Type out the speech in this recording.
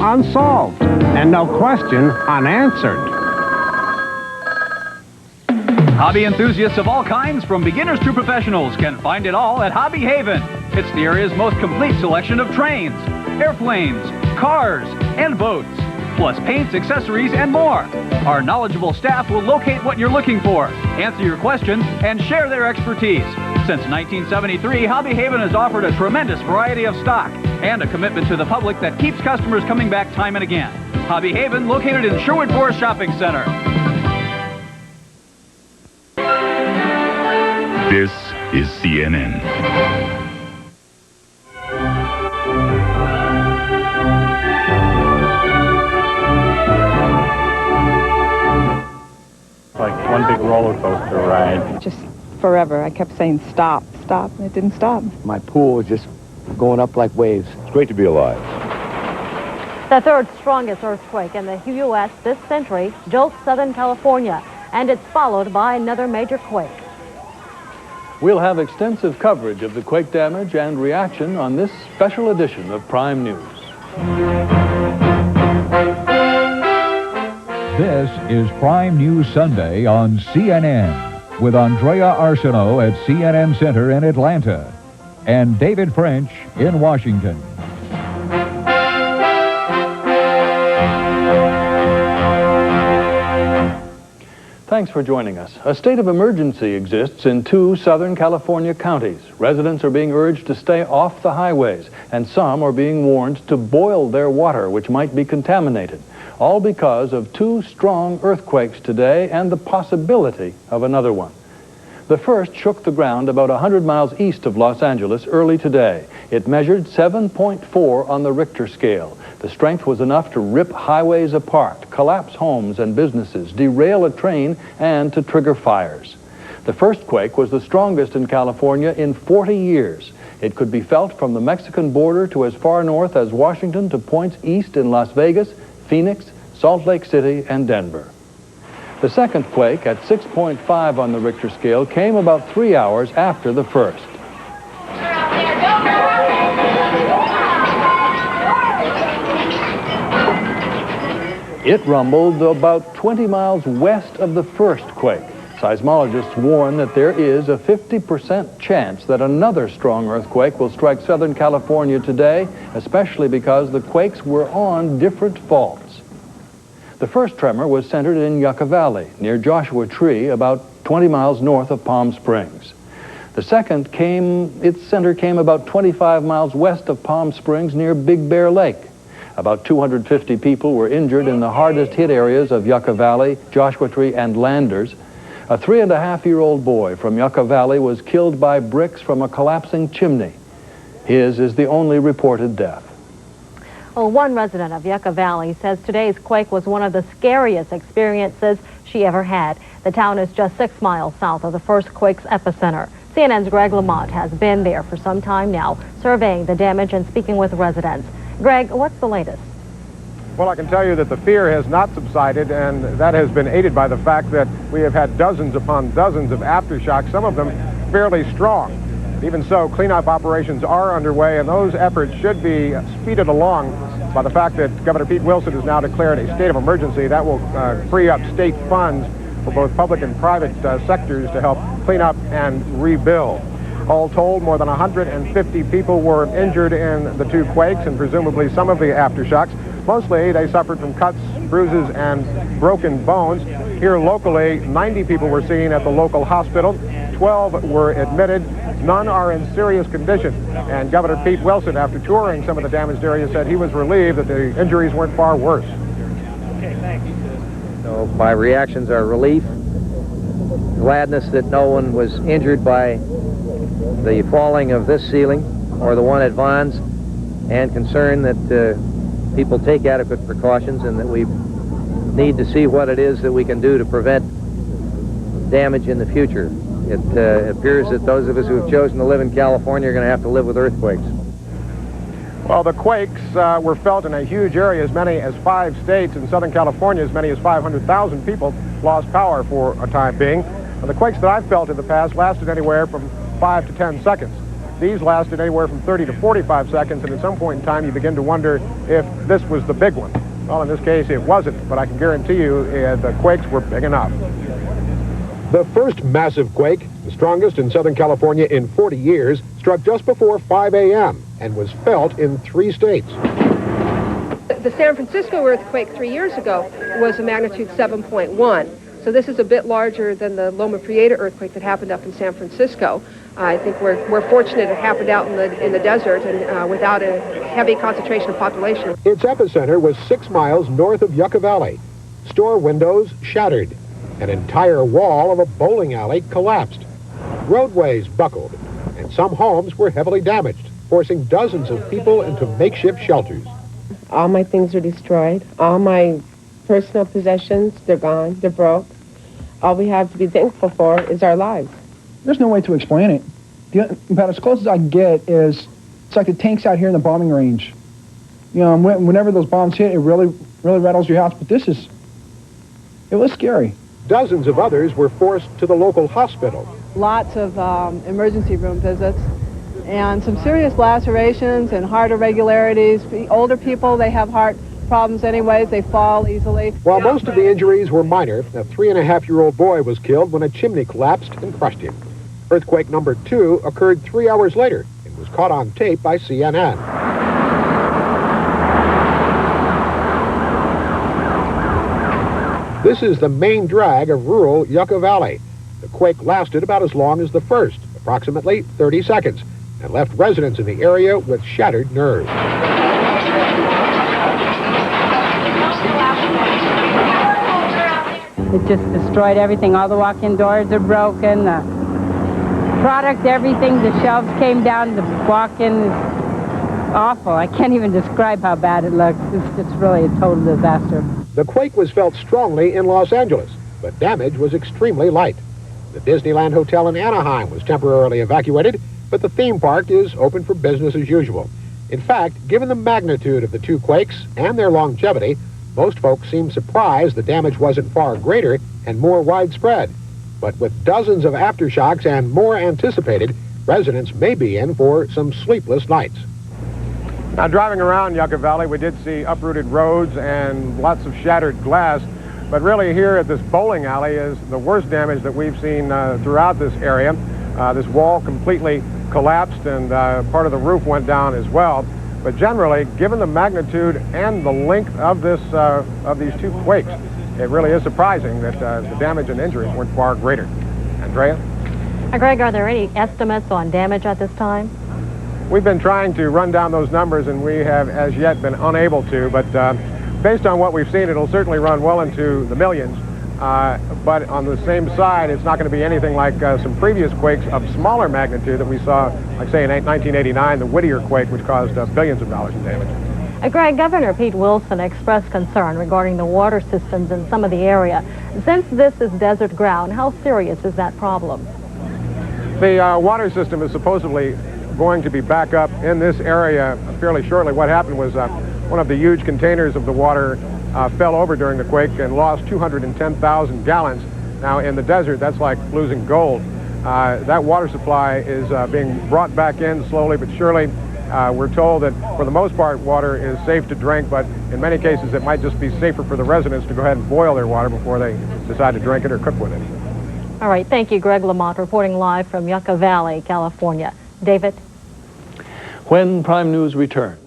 unsolved, and no question unanswered. Hobby enthusiasts of all kinds, from beginners to professionals, can find it all at Hobby Haven. It's the area's most complete selection of trains, airplanes, cars, and boats, plus paints, accessories, and more. Our knowledgeable staff will locate what you're looking for, answer your questions, and share their expertise. Since 1973, Hobby Haven has offered a tremendous variety of stock and a commitment to the public that keeps customers coming back time and again. Hobby Haven, located in Sherwood Forest Shopping Center. This is CNN. Like one big roller coaster ride. Just forever. I kept saying stop, stop, and it didn't stop. My pool was just going up like waves. It's great to be alive. The third strongest earthquake in the U.S. this century jolts Southern California, and it's followed by another major quake. We'll have extensive coverage of the quake damage and reaction on this special edition of Prime News. This is Prime News Sunday on CNN with Andrea Arceneaux at CNN Center in Atlanta and David French in Washington. Thanks for joining us. A state of emergency exists in 2 Southern California counties. Residents are being urged to stay off the highways, and some are being warned to boil their water, which might be contaminated, all because of 2 strong earthquakes today and the possibility of another one. The first shook the ground about 100 miles east of Los Angeles early today. It measured 7.4 on the Richter scale. The strength was enough to rip highways apart, collapse homes and businesses, derail a train, and to trigger fires. The first quake was the strongest in California in 40 years. It could be felt from the Mexican border to as far north as Washington to points east in Las Vegas, Phoenix, Salt Lake City, and Denver. The second quake, at 6.5 on the Richter scale, came about 3 hours after the first. It rumbled about 20 miles west of the first quake. Seismologists warn that there is a 50% chance that another strong earthquake will strike Southern California today, especially because the quakes were on different faults. The first tremor was centered in Yucca Valley, near Joshua Tree, about 20 miles north of Palm Springs. The second its center came about 25 miles west of Palm Springs, near Big Bear Lake. About 250 people were injured in the hardest hit areas of Yucca Valley, Joshua Tree, and Landers. A 3.5-year-old boy from Yucca Valley was killed by bricks from a collapsing chimney. His is the only reported death. Well, one resident of Yucca Valley says today's quake was one of the scariest experiences she ever had. The town is just 6 miles south of the first quake's epicenter. CNN's Greg Lamont has been there for some time now, surveying the damage and speaking with residents. Greg, what's the latest? Well, I can tell you that the fear has not subsided, and that has been aided by the fact that we have had dozens upon dozens of aftershocks, some of them fairly strong. Even so, cleanup operations are underway, and those efforts should be speeded along by the fact that Governor Pete Wilson has now declared a state of emergency. That will free up state funds for both public and private sectors to help clean up and rebuild. All told, more than 150 people were injured in the 2 quakes, and presumably some of the aftershocks. Mostly, they suffered from cuts, bruises, and broken bones. Here locally, 90 people were seen at the local hospital. 12 were admitted. None are in serious condition. And Governor Pete Wilson, after touring some of the damaged areas, said he was relieved that the injuries weren't far worse. Okay, thanks. So my reactions are relief, gladness that no one was injured by the falling of this ceiling or the one at Vaughn's, and concern that people take adequate precautions and that we need to see what it is that we can do to prevent damage in the future. It appears that those of us who have chosen to live in California are going to have to live with earthquakes. Well, the quakes were felt in a huge area. As many as 5 states. In Southern California, as many as 500,000 people lost power for a time being. And the quakes that I've felt in the past lasted anywhere from 5 to 10 seconds. These lasted anywhere from 30 to 45 seconds, and at some point in time, you begin to wonder if this was the big one. Well, in this case, it wasn't, but I can guarantee you the quakes were big enough. The first massive quake, the strongest in Southern California in 40 years, struck just before 5 a.m. and was felt in 3 states. The San Francisco earthquake 3 years ago was a magnitude 7.1. So this is a bit larger than the Loma Prieta earthquake that happened up in San Francisco. I think we're fortunate it happened out in the desert and without a heavy concentration of population. Its epicenter was 6 miles north of Yucca Valley. Store windows shattered. An entire wall of a bowling alley collapsed. Roadways buckled, and some homes were heavily damaged, forcing dozens of people into makeshift shelters. All my things are destroyed. All my personal possessions, they're gone, they're broke. All we have to be thankful for is our lives. There's no way to explain it. About as close as I get is, it's like the tanks out here in the bombing range. You know, whenever those bombs hit, it really rattles your house, but it was scary. Dozens of others were forced to the local hospital. Lots of emergency room visits and some serious lacerations and heart irregularities. The older people, they have heart problems anyways. They fall easily. While most of the injuries were minor, a 3.5-year-old boy was killed when a chimney collapsed and crushed him. Earthquake number 2 occurred 3 hours later and was caught on tape by CNN. This is the main drag of rural Yucca Valley. The quake lasted about as long as the first, approximately 30 seconds, and left residents in the area with shattered nerves. It just destroyed everything. All the walk-in doors are broken. The product, everything, the shelves came down. The walk-in is awful. I can't even describe how bad it looks. It's really a total disaster. The quake was felt strongly in Los Angeles, but damage was extremely light. The Disneyland Hotel in Anaheim was temporarily evacuated, but the theme park is open for business as usual. In fact, given the magnitude of the 2 quakes and their longevity, most folks seem surprised the damage wasn't far greater and more widespread. But with dozens of aftershocks and more anticipated, residents may be in for some sleepless nights. Now, driving around Yucca Valley, we did see uprooted roads and lots of shattered glass. But really here at this bowling alley is the worst damage that we've seen throughout this area. This wall completely collapsed and part of the roof went down as well. But generally, given the magnitude and the length of these 2 quakes, it really is surprising that the damage and injuries weren't far greater. Andrea? Greg, are there any estimates on damage at this time? We've been trying to run down those numbers, and we have as yet been unable to, but based on what we've seen, it'll certainly run well into the millions. But on the same side, it's not going to be anything like some previous quakes of smaller magnitude that we saw, like say in 1989, the Whittier quake, which caused billions of dollars in damage. Greg, Governor Pete Wilson expressed concern regarding the water systems in some of the area. Since this is desert ground, how serious is that problem? The water system is supposedly going to be back up in this area fairly shortly. What happened was one of the huge containers of the water fell over during the quake and lost 210,000 gallons. Now, in the desert, that's like losing gold. That water supply is being brought back in slowly but surely. We're told that, for the most part, water is safe to drink, but in many cases, it might just be safer for the residents to go ahead and boil their water before they decide to drink it or cook with it. All right, thank you, Greg Lamont, reporting live from Yucca Valley, California. David? When Prime News returns.